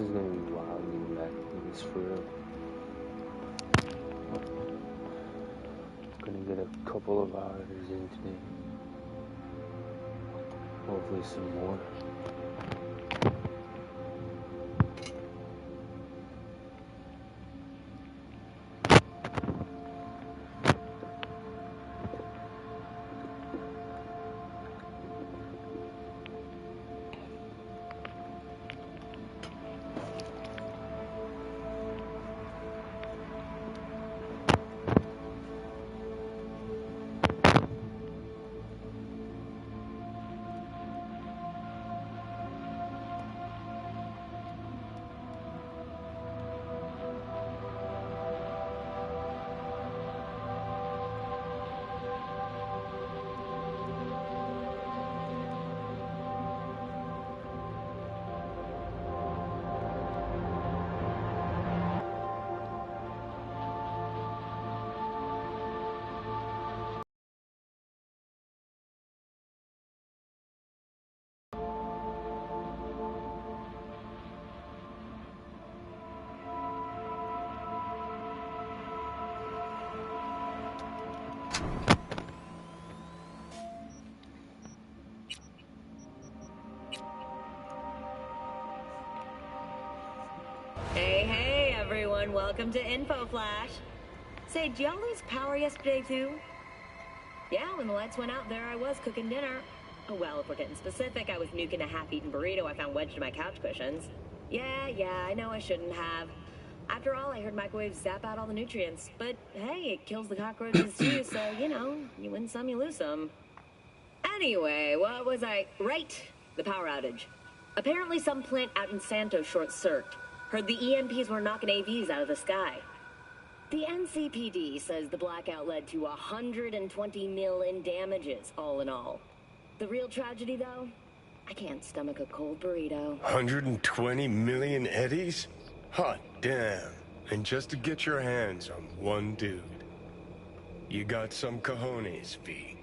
is gonna be wild getting back to this for real. Gonna get a couple of hours in today. Hopefully some more. Hey, everyone. Welcome to Info Flash. Say, did y'all lose power yesterday, too? Yeah, when the lights went out, there I was cooking dinner. Oh, well, if we're getting specific, I was nuking a half-eaten burrito I found wedged in my couch cushions. Yeah, I know I shouldn't have. After all, I heard microwaves zap out all the nutrients. But, hey, it kills the cockroaches, too, so, you know, you win some, you lose some. Anyway, what was I... Right, the power outage. Apparently some plant out in Santos short-circuited. Heard the EMPs were knocking AVs out of the sky. The NCPD says the blackout led to 120 mil in damages, all in all. The real tragedy, though? I can't stomach a cold burrito. 120 million eddies? Hot damn. And just to get your hands on one dude. You got some cojones, V.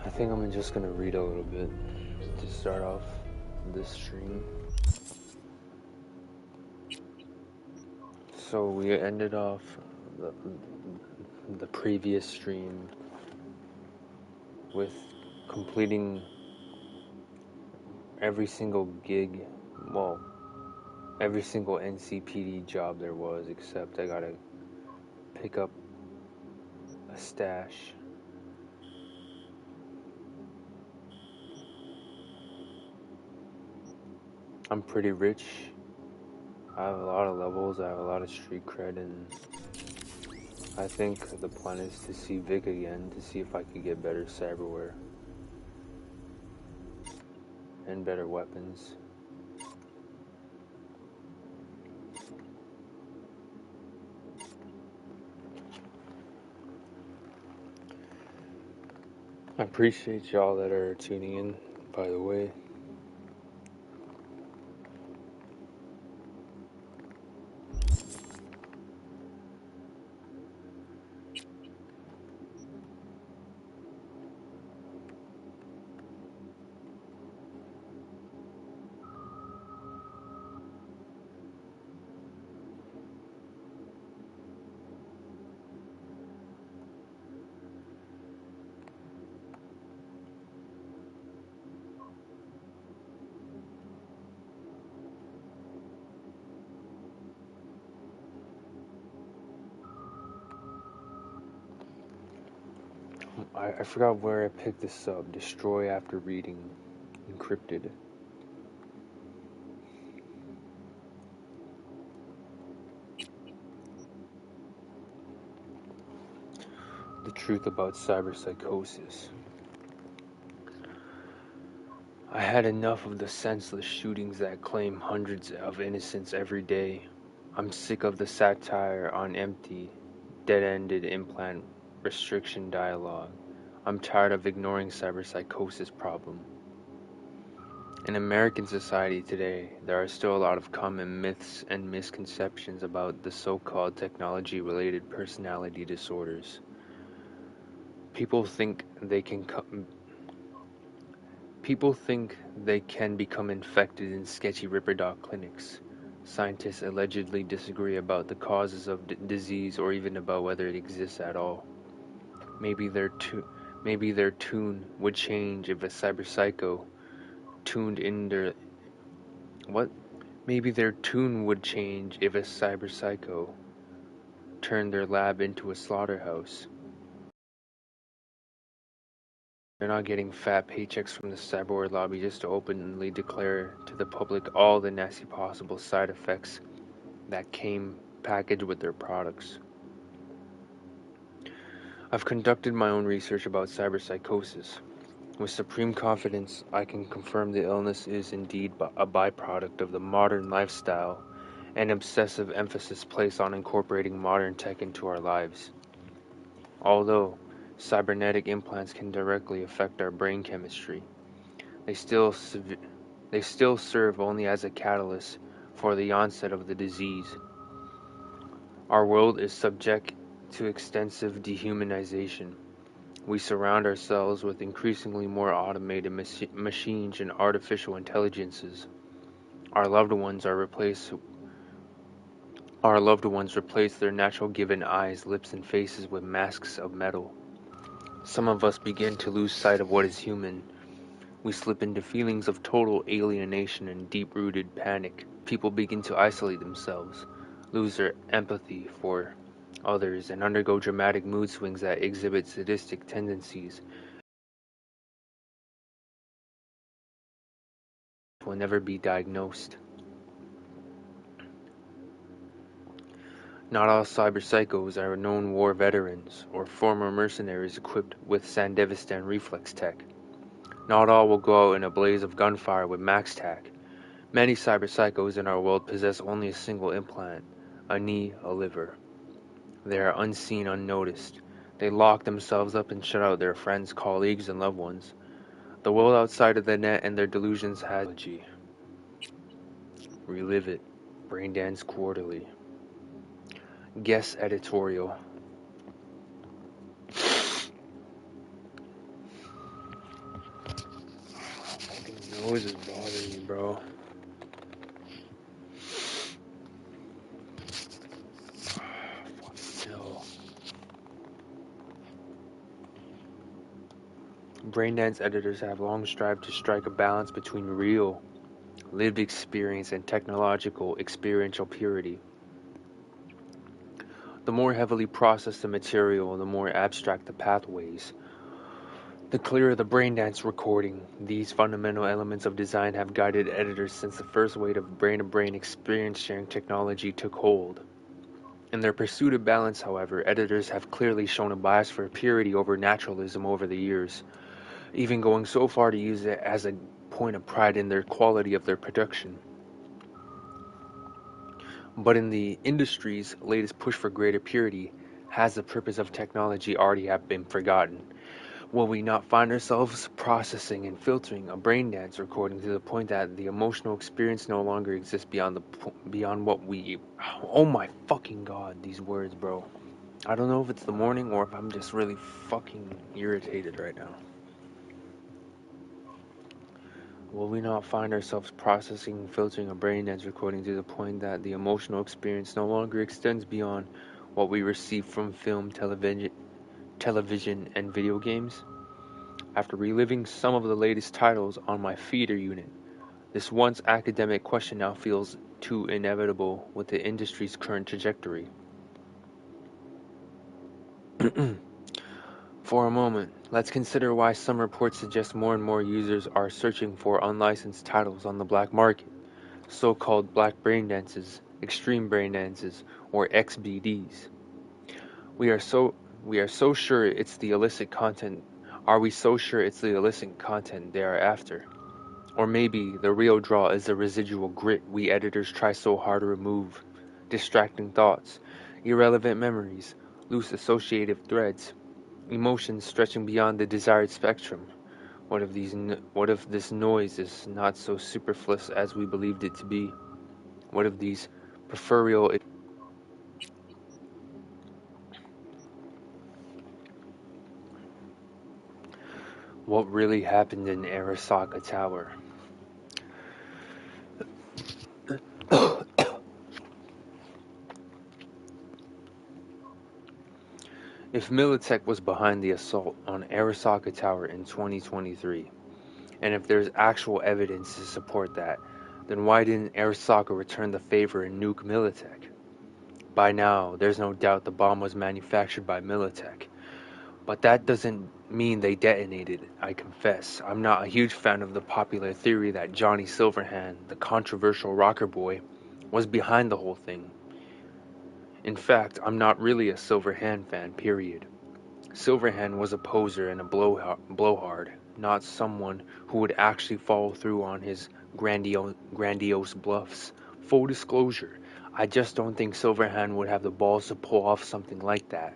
I think I'm just gonna read a little bit to start off this stream. So we ended off the previous stream with completing every single gig, well, every single NCPD job there was, except I gotta pick up a stash. I'm pretty rich, I have a lot of levels, I have a lot of street cred, and I think the plan is to see Vic again to see if I could get better cyberware and better weapons. I appreciate y'all that are tuning in, by the way. I forgot where I picked this up. Destroy after reading. Encrypted. The truth about cyberpsychosis. I had enough of the senseless shootings that claim hundreds of innocents every day. I'm sick of the satire on empty, dead-ended implant restriction dialogue. I'm tired of ignoring cyberpsychosis problem. In American society today, there are still a lot of common myths and misconceptions about the so-called technology-related personality disorders. People think they can become infected in sketchy Ripperdoc clinics. Scientists allegedly disagree about the causes of disease or even about whether it exists at all. Maybe their tune would change if a cyberpsycho tuned in their what? Maybe their tune would change if a cyberpsycho turned their lab into a slaughterhouse. They're not getting fat paychecks from the cyberwar lobby just to openly declare to the public all the nasty possible side effects that came packaged with their products. I've conducted my own research about cyberpsychosis. With supreme confidence, I can confirm the illness is indeed a byproduct of the modern lifestyle and obsessive emphasis placed on incorporating modern tech into our lives. Although cybernetic implants can directly affect our brain chemistry, they still serve only as a catalyst for the onset of the disease. Our world is subject to extensive dehumanization. We surround ourselves with increasingly more automated machines and artificial intelligences. Our loved ones replace their natural given eyes, lips, and faces with masks of metal. Some of us begin to lose sight of what is human. We slip into feelings of total alienation and deep-rooted panic. People begin to isolate themselves, lose their empathy for others, and undergo dramatic mood swings that exhibit sadistic tendencies. Will never be diagnosed. Not all cyberpsychos are known war veterans or former mercenaries equipped with Sandevistan reflex tech. Not all will go out in a blaze of gunfire with max tac. Many cyberpsychos in our world possess only a single implant, a knee, a liver. They are unseen, unnoticed. They lock themselves up and shut out their friends, colleagues, and loved ones. The world outside of the net and their delusions has technology. Relive it. Braindance Quarterly. Guest editorial. Fucking nose is bothering me, bro. Still. Braindance editors have long strived to strike a balance between real, lived experience and technological, experiential purity. The more heavily processed the material, the more abstract the pathways. The clearer the braindance recording, these fundamental elements of design have guided editors since the first wave of brain-to-brain experience-sharing technology took hold. In their pursuit of balance, however, editors have clearly shown a bias for purity over naturalism over the years, even going so far to use it as a point of pride in their quality of their production. But in the industry's latest push for greater purity, has the purpose of technology already have been forgotten? Will we not find ourselves processing and filtering a braindance recording to the point that the emotional experience no longer exists beyond what we... Oh my fucking god, these words, bro. I don't know if it's the morning or if I'm just really fucking irritated right now. Will we not find ourselves processing and filtering a braindance recording to the point that the emotional experience no longer extends beyond what we receive from film, television, and video games? After reliving some of the latest titles on my feeder unit, this once academic question now feels too inevitable with the industry's current trajectory. For a moment, let's consider why some reports suggest more and more users are searching for unlicensed titles on the black market, so-called black braindances, extreme braindances, or XBDs. We are so sure it's the illicit content. Are we so sure it's the illicit content they are after? Or maybe the real draw is the residual grit we editors try so hard to remove, distracting thoughts, irrelevant memories, loose associative threads, emotions stretching beyond the desired spectrum. What if this noise is not so superfluous as we believed it to be? What if these peripheral... What really happened in Arasaka Tower? If Militech was behind the assault on Arasaka Tower in 2023, and if there's actual evidence to support that, then why didn't Arasaka return the favor and nuke Militech? By now, there's no doubt the bomb was manufactured by Militech. But that doesn't mean they detonated, I confess. I'm not a huge fan of the popular theory that Johnny Silverhand, the controversial rocker boy, was behind the whole thing. In fact, I'm not really a Silverhand fan, period. Silverhand was a poser and a blowhard, not someone who would actually follow through on his grandiose bluffs. Full disclosure, I just don't think Silverhand would have the balls to pull off something like that.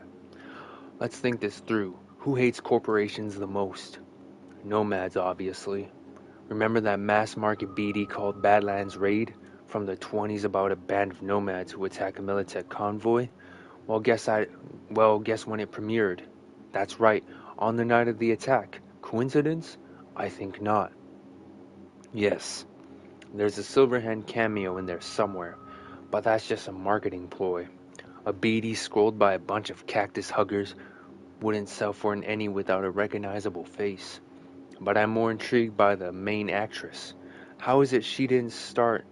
Let's think this through. Who hates corporations the most? Nomads, obviously. Remember that mass market BD called Badlands Raid from the 20s about a band of nomads who attack a Militech convoy? Well, guess when it premiered. That's right, on the night of the attack. Coincidence? I think not. Yes, there's a Silverhand cameo in there somewhere, but that's just a marketing ploy. A BD scrolled by a bunch of cactus huggers wouldn't sell for an any without a recognizable face. But I'm more intrigued by the main actress. How is it she didn't star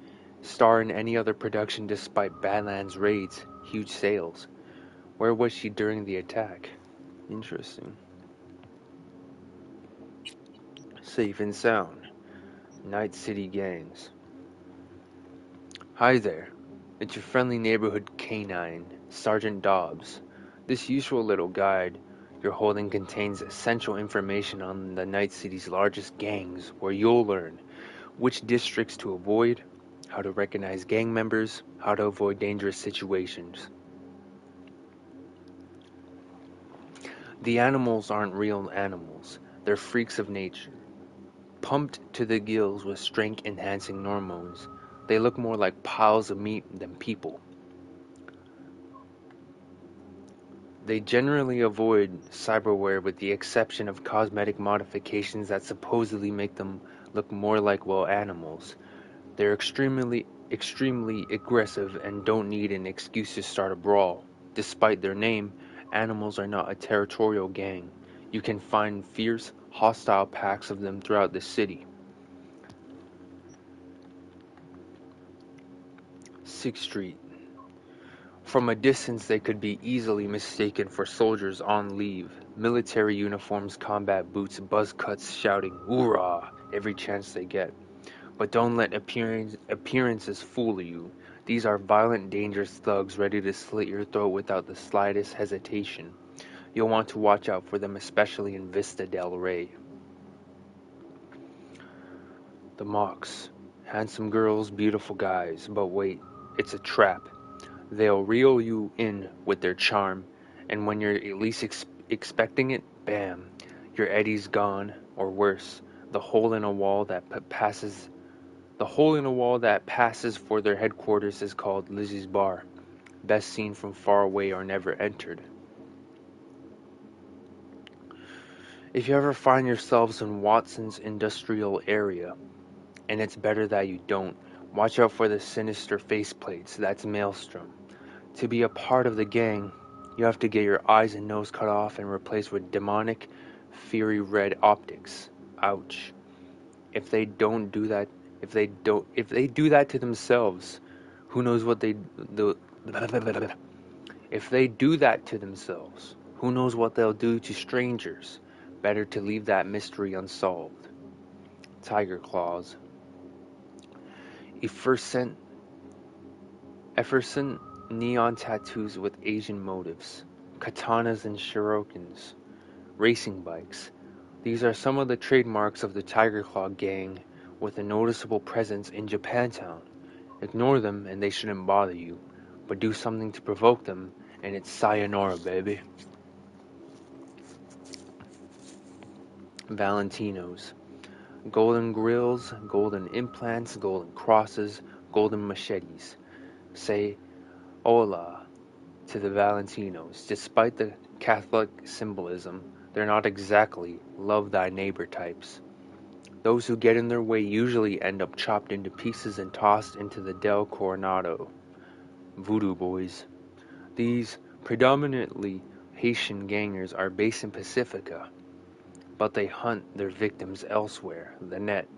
in any other production despite Badlands Raid's huge sales? Where was she during the attack? Interesting. Safe and sound. Night City gangs. Hi there. It's your friendly neighborhood canine, Sergeant Dobbs. This useful little guide you're holding contains essential information on the Night City's largest gangs, where you'll learn which districts to avoid, how to recognize gang members, how to avoid dangerous situations. The animals aren't real animals, they're freaks of nature. Pumped to the gills with strength-enhancing hormones, they look more like piles of meat than people. They generally avoid cyberware with the exception of cosmetic modifications that supposedly make them look more like, well, animals. They're extremely aggressive and don't need an excuse to start a brawl. Despite their name, animals are not a territorial gang. You can find fierce, hostile packs of them throughout the city. 6th Street. From a distance they could be easily mistaken for soldiers on leave. military uniforms, combat boots, buzz cuts shouting "Hoorah!" every chance they get. But don't let appearances fool you. These are violent, dangerous thugs ready to slit your throat without the slightest hesitation. You'll want to watch out for them, especially in Vista del Rey. The mocks. Handsome girls, beautiful guys. But wait, it's a trap. They'll reel you in with their charm, and when you're at least expecting it, bam, your Eddie's gone, or worse, the hole in a wall that passes for their headquarters is called Lizzie's Bar, best seen from far away or never entered. If you ever find yourselves in Watson's industrial area, and it's better that you don't, watch out for the sinister faceplates, that's Maelstrom. To be a part of the gang, you have to get your eyes and nose cut off and replaced with demonic, fiery red optics. Ouch. If they do that to themselves, who knows what they do? If they do that to themselves, who knows what they'll do to strangers? Better to leave that mystery unsolved. Tiger Claws. Effervescent neon tattoos with Asian motifs, katanas and shurikens, racing bikes. These are some of the trademarks of the Tiger Claw gang with a noticeable presence in Japantown. Ignore them and they shouldn't bother you, but do something to provoke them and it's sayonara, baby. Valentinos. Golden grills, golden implants, golden crosses, golden machetes. Say hola to the Valentinos. Despite the Catholic symbolism, they're not exactly love thy neighbor types. Those who get in their way usually end up chopped into pieces and tossed into the Del Coronado. Voodoo boys. These predominantly Haitian gangers are based in Pacifica, but they hunt their victims elsewhere, the net.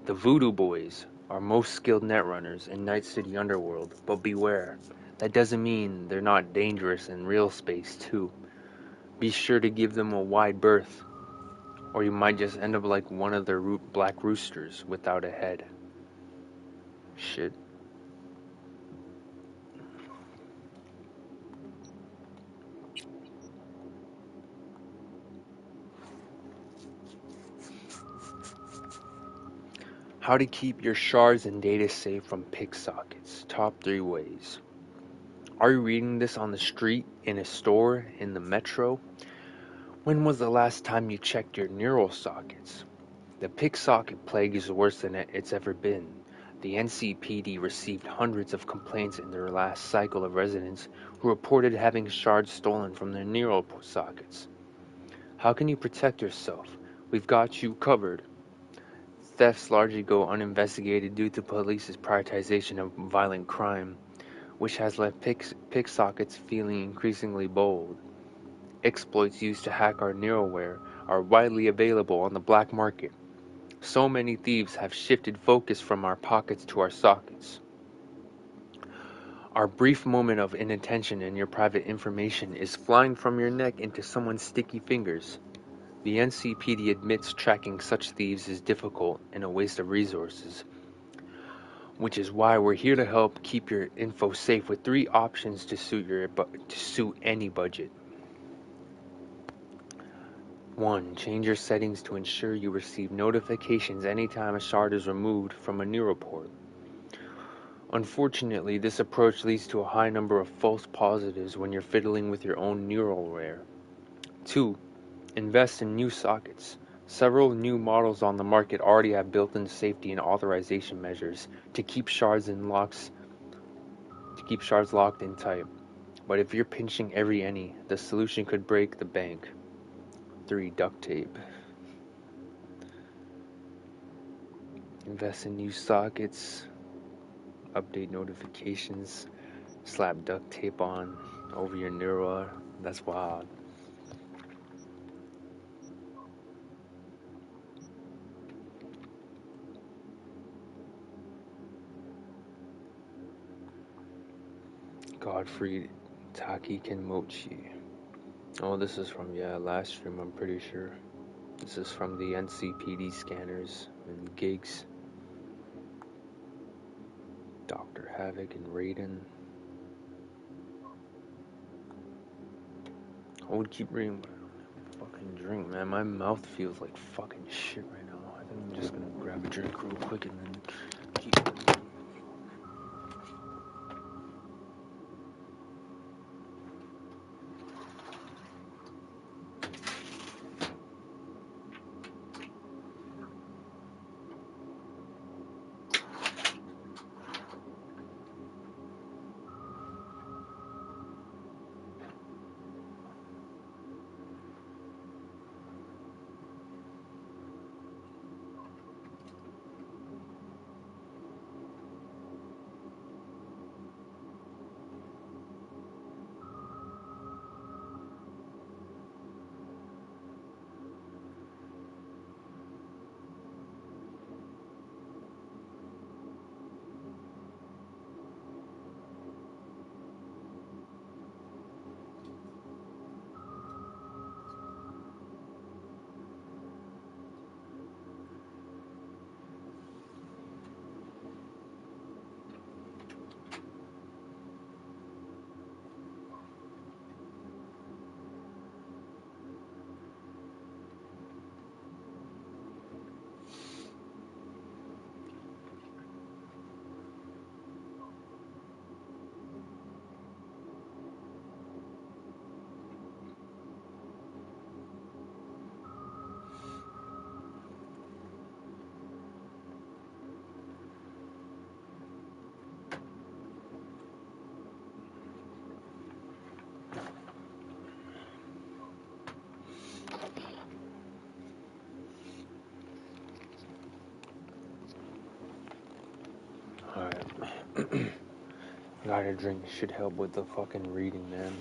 The Voodoo Boys are most skilled netrunners in Night City underworld, but beware, that doesn't mean they're not dangerous in real space too. Be sure to give them a wide berth, or you might just end up like one of their black roosters without a head. Shit. How to keep your shards and data safe from picksockets. Top 3 ways. Are you reading this on the street, in a store, in the metro? When was the last time you checked your neural sockets? The picksocket plague is worse than it's ever been. The NCPD received hundreds of complaints in their last cycle of residents who reported having shards stolen from their neural sockets. How can you protect yourself? We've got you covered. Thefts largely go uninvestigated due to police's prioritization of violent crime, which has left picksockets feeling increasingly bold. Exploits used to hack our neuralware are widely available on the black market. So many thieves have shifted focus from our pockets to our sockets. Our brief moment of inattention and your private information is flying from your neck into someone's sticky fingers. The NCPD admits tracking such thieves is difficult and a waste of resources, which is why we're here to help keep your info safe with 3 options to suit any budget. 1. Change your settings to ensure you receive notifications anytime a shard is removed from a neural port. Unfortunately, this approach leads to a high number of false positives when you're fiddling with your own neuralware. 2. Invest in new sockets. Several new models on the market already have built-in safety and authorization measures to keep shards locked in tight. But if you're pinching every any, the solution could break the bank. 3. Duct tape. Invest in new sockets. Update notifications. Slap duct tape on over your neural. That's wild. Godfrey Taki Kenmochi. Oh, this is from, yeah, last stream, I'm pretty sure. This is from the NCPD scanners and gigs. Dr. Havoc and Raiden. I would keep reading, but I don't have a fucking drink, man. My mouth feels like fucking shit right now. I think I'm just gonna grab a drink real quick and then keep going. Alright. Got a drink should help with the fucking reading, man.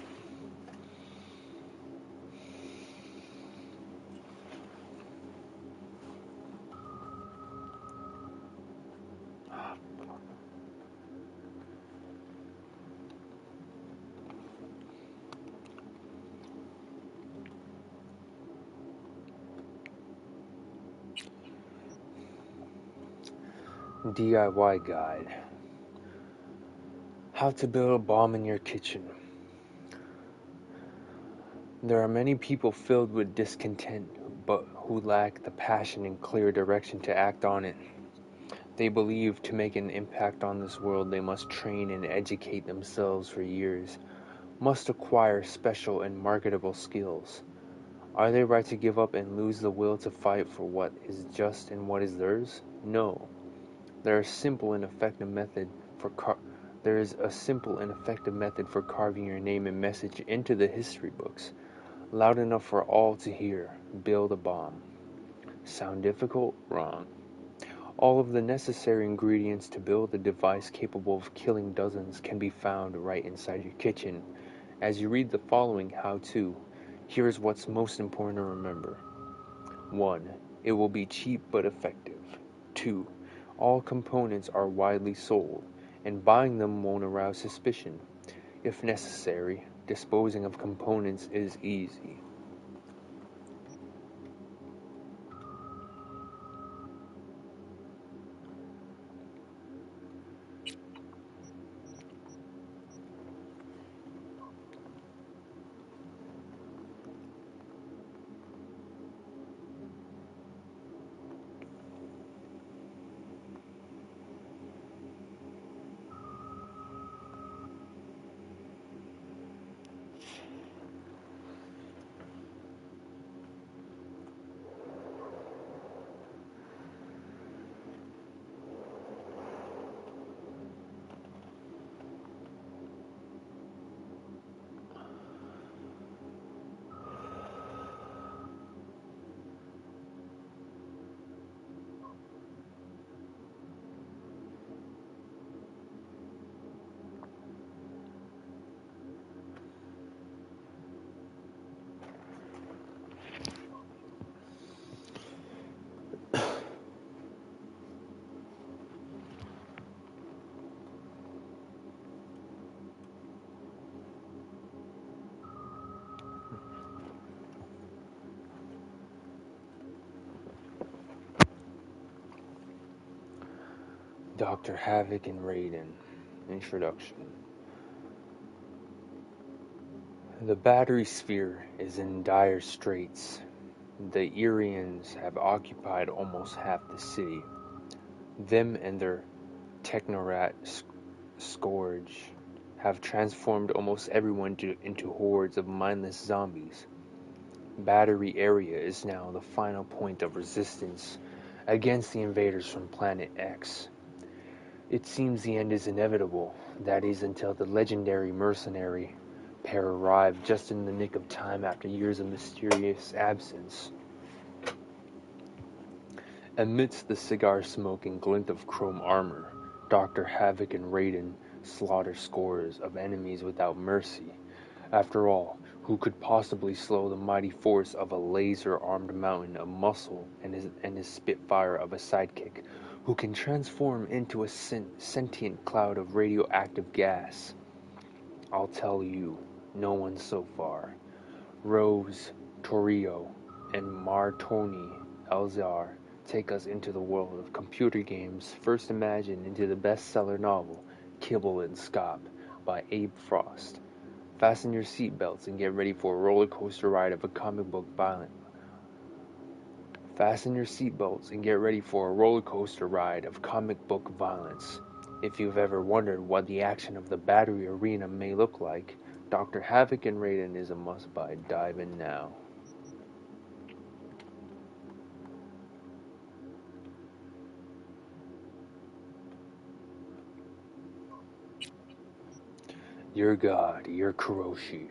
DIY guide. How to build a bomb in your kitchen. There are many people filled with discontent, but who lack the passion and clear direction to act on it. They believe to make an impact on this world they must train and educate themselves for years, must acquire special and marketable skills. Are they right to give up and lose the will to fight for what is just and what is theirs? No. There is a simple and effective method for carving your name and message into the history books, loud enough for all to hear. Build a bomb. Sound difficult? Wrong. All of the necessary ingredients to build a device capable of killing dozens can be found right inside your kitchen. As you read the following how-to, here's what's most important to remember. 1. It will be cheap but effective. 2. All components are widely sold, and buying them won't arouse suspicion. If necessary, disposing of components is easy. Dr. Havoc and Raiden. Introduction. The battery sphere is in dire straits. The Irians have occupied almost half the city. Them and their technorat scourge have transformed almost everyone into hordes of mindless zombies. Battery area is now the final point of resistance against the invaders from Planet X. It seems the end is inevitable, that is until the legendary mercenary pair arrive just in the nick of time after years of mysterious absence. Amidst the cigar smoke and glint of chrome armor, Dr. Havoc and Raiden slaughter scores of enemies without mercy. After all, who could possibly slow the mighty force of a laser-armed mountain of muscle and his spitfire of a sidekick, who can transform into a sentient cloud of radioactive gas? I'll tell you, no one so far. Rose, Torrio, and Martoni Elzar take us into the world of computer games first imagined into the bestseller novel Kibble and Scop by Abe Frost. Fasten your seatbelts and get ready for a roller coaster ride of comic book violence. Fasten your seatbelts and get ready for a roller coaster ride of comic book violence. If you've ever wondered what the action of the Battery Arena may look like, Dr. Havoc and Raiden is a must-buy. Dive in now. Your God, your Kuroshi.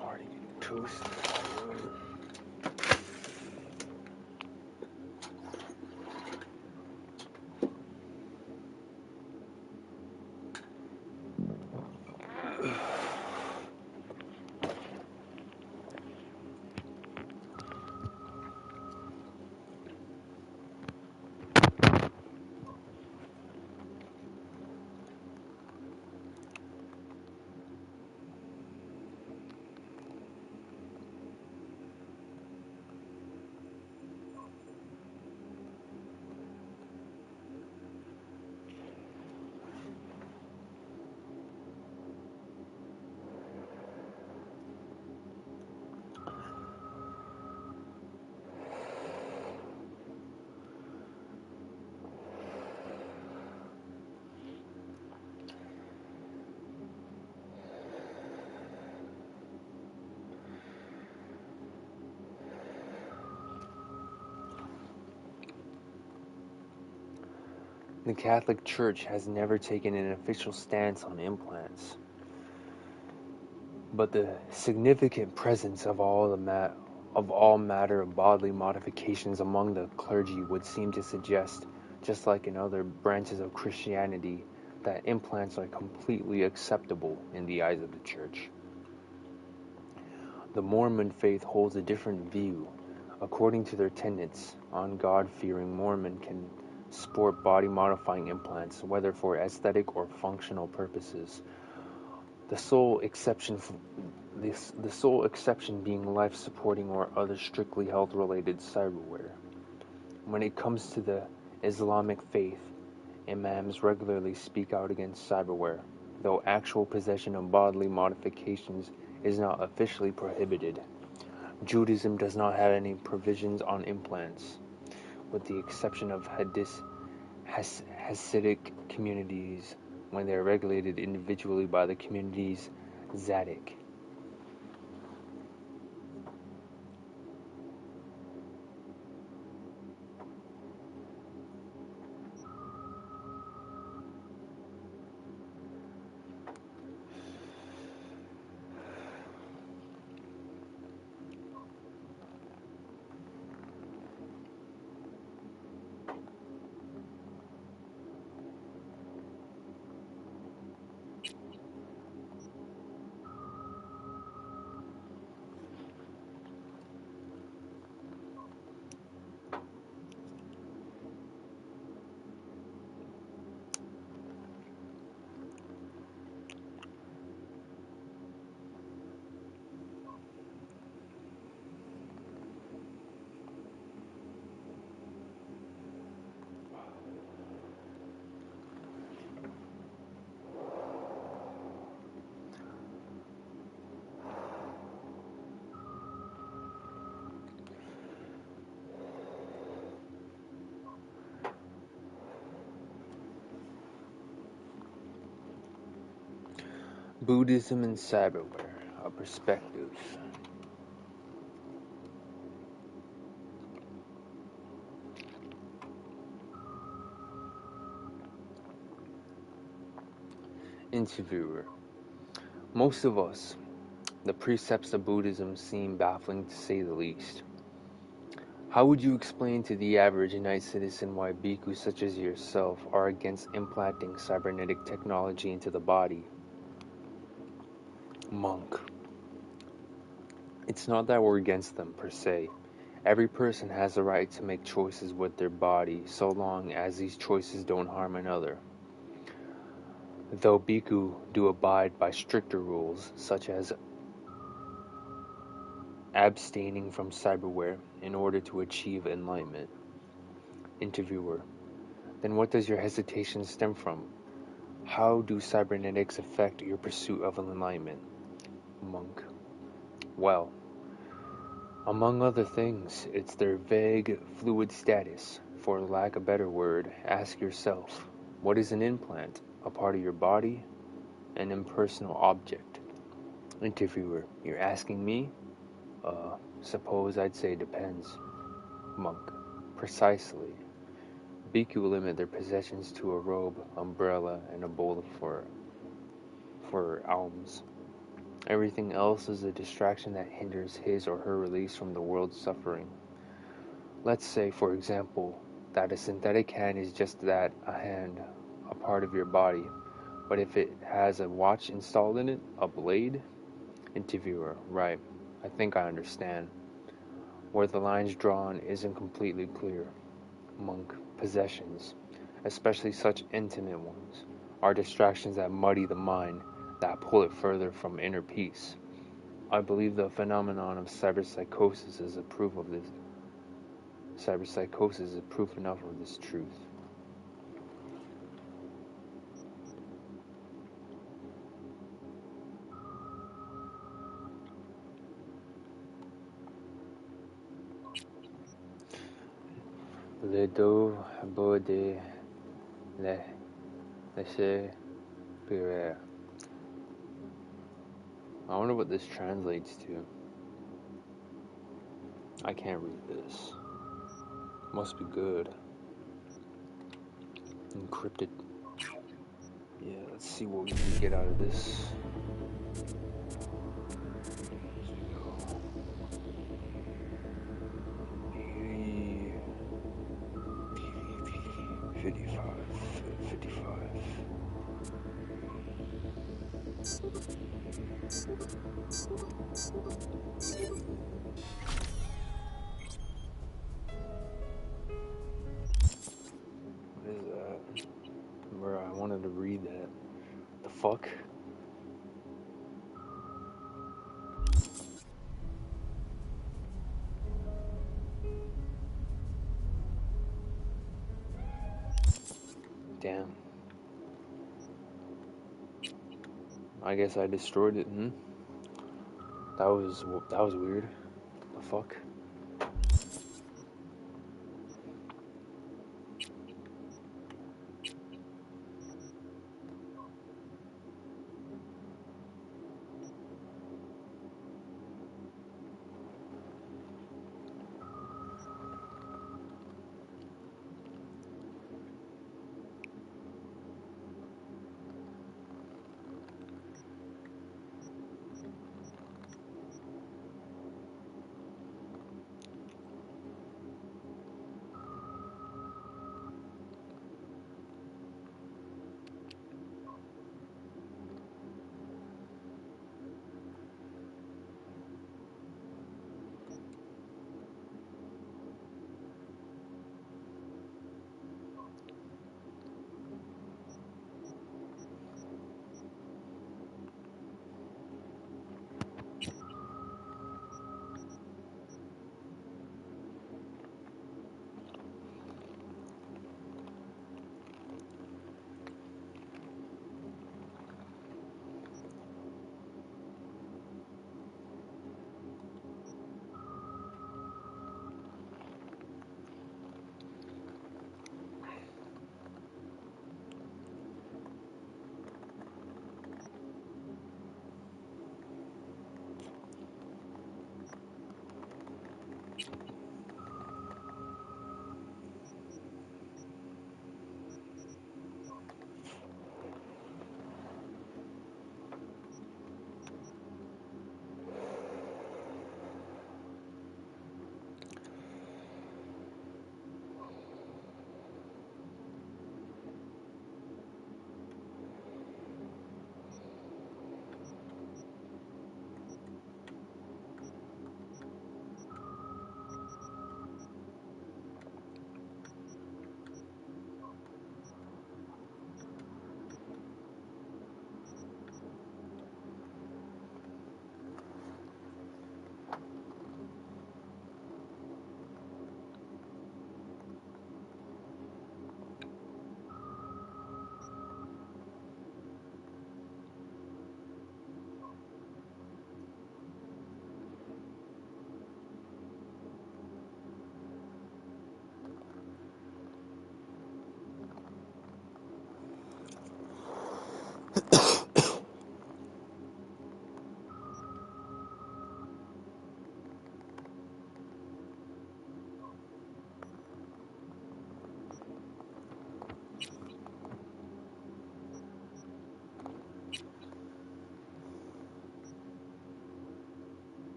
Already getting toasted. The Catholic Church has never taken an official stance on implants, but the significant presence of all matter of bodily modifications among the clergy would seem to suggest, just like in other branches of Christianity, that implants are completely acceptable in the eyes of the Church. The Mormon faith holds a different view. According to their tenets, God-fearing Mormon can sport body-modifying implants, whether for aesthetic or functional purposes. The sole exception being life-supporting or other strictly health-related cyberware. When it comes to the Islamic faith, imams regularly speak out against cyberware, though actual possession of bodily modifications is not officially prohibited. Judaism does not have any provisions on implants, with the exception of Hasidic communities when they are regulated individually by the community's tzaddik. Buddhism and cyberware, a perspective. Interviewer. Most of us, the precepts of Buddhism seem baffling to say the least. How would you explain to the average night citizen why bhikkhus such as yourself are against implanting cybernetic technology into the body? Monk. It's not that we're against them per se. Every person has the right to make choices with their body so long as these choices don't harm another. Though bhikkhu do abide by stricter rules such as abstaining from cyberware in order to achieve enlightenment. Interviewer. Then what does your hesitation stem from? How do cybernetics affect your pursuit of enlightenment? Monk. Well, among other things, it's their vague, fluid status. For lack of a better word, ask yourself, what is an implant? A part of your body? An impersonal object? Interviewer. You're asking me? Suppose I'd say depends. Monk. Precisely. Bhikkhu limit their possessions to a robe, umbrella, and a bowl for alms. Everything else is a distraction that hinders his or her release from the world's suffering. Let's say, for example, that a synthetic hand is just that, a hand, a part of your body. But if it has a watch installed in it, a blade? Interviewer. Right. I think I understand. Where the line's drawn isn't completely clear. Monk. Possessions, especially such intimate ones, are distractions that muddy the mind, that pull it further from inner peace. I believe the phenomenon of cyberpsychosis is a proof of this. Cyberpsychosis is proof enough of this truth. Le dos beau de laisser faire. I wonder what this translates to. I can't read this. Must be good. Encrypted. Yeah, let's see what we can get out of this. 55, 55. What is that? Bro, I wanted to read that. The fuck? Damn. I guess I destroyed it, That was weird. The fuck?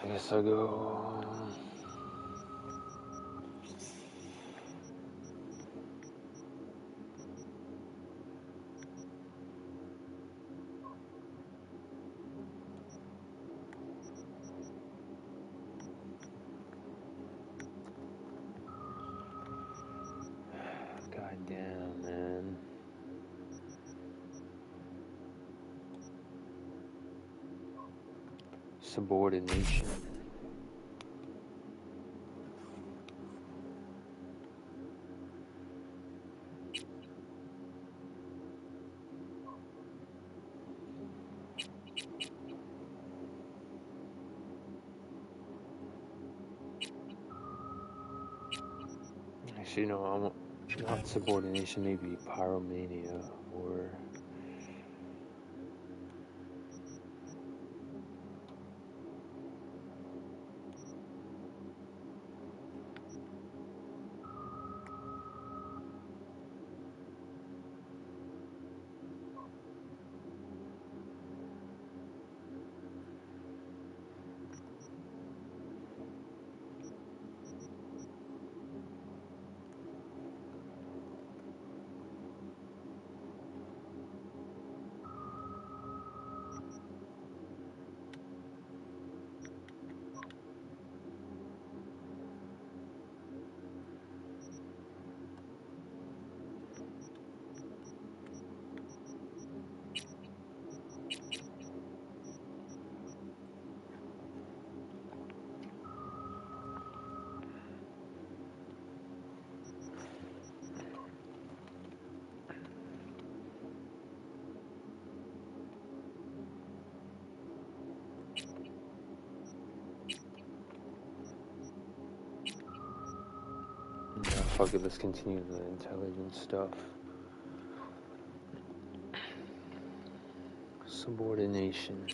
I guess I'll go. God damn, man. Subordination. Actually, no, I'm not subordination, maybe pyromania or. No, fuck it, let's continue the intelligence stuff. Subordination.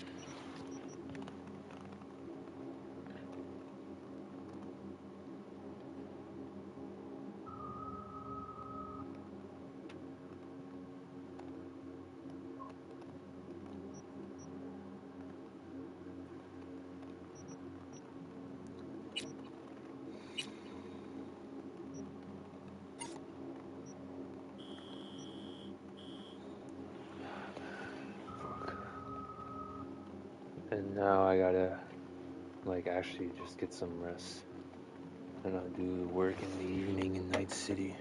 And now I gotta, like, actually just get some rest. And I'll do work in the evening in Night City.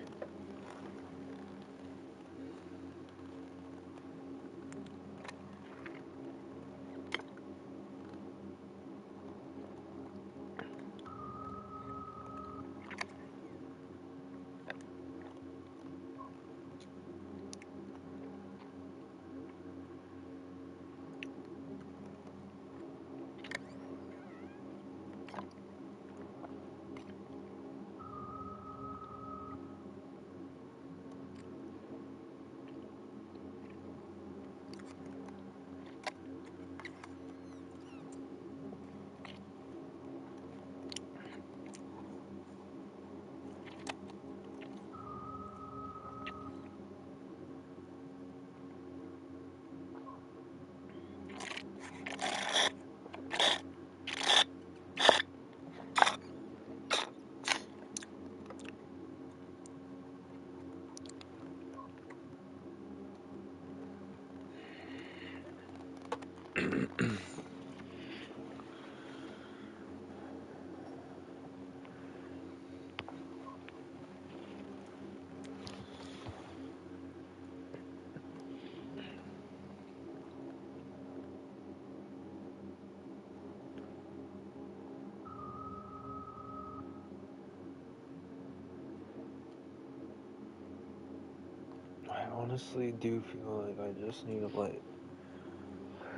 I honestly do feel like I just need to, like,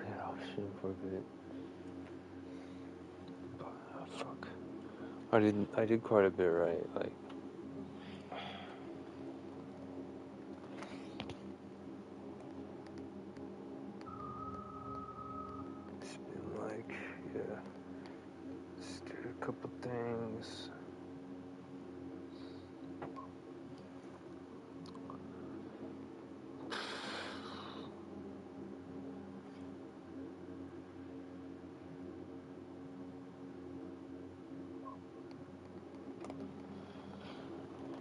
get off stream for a bit. But, fuck. I did quite a bit right, like. It's been like, yeah. Just did a couple things.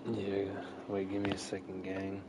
Yeah, wait, give me a second, gang.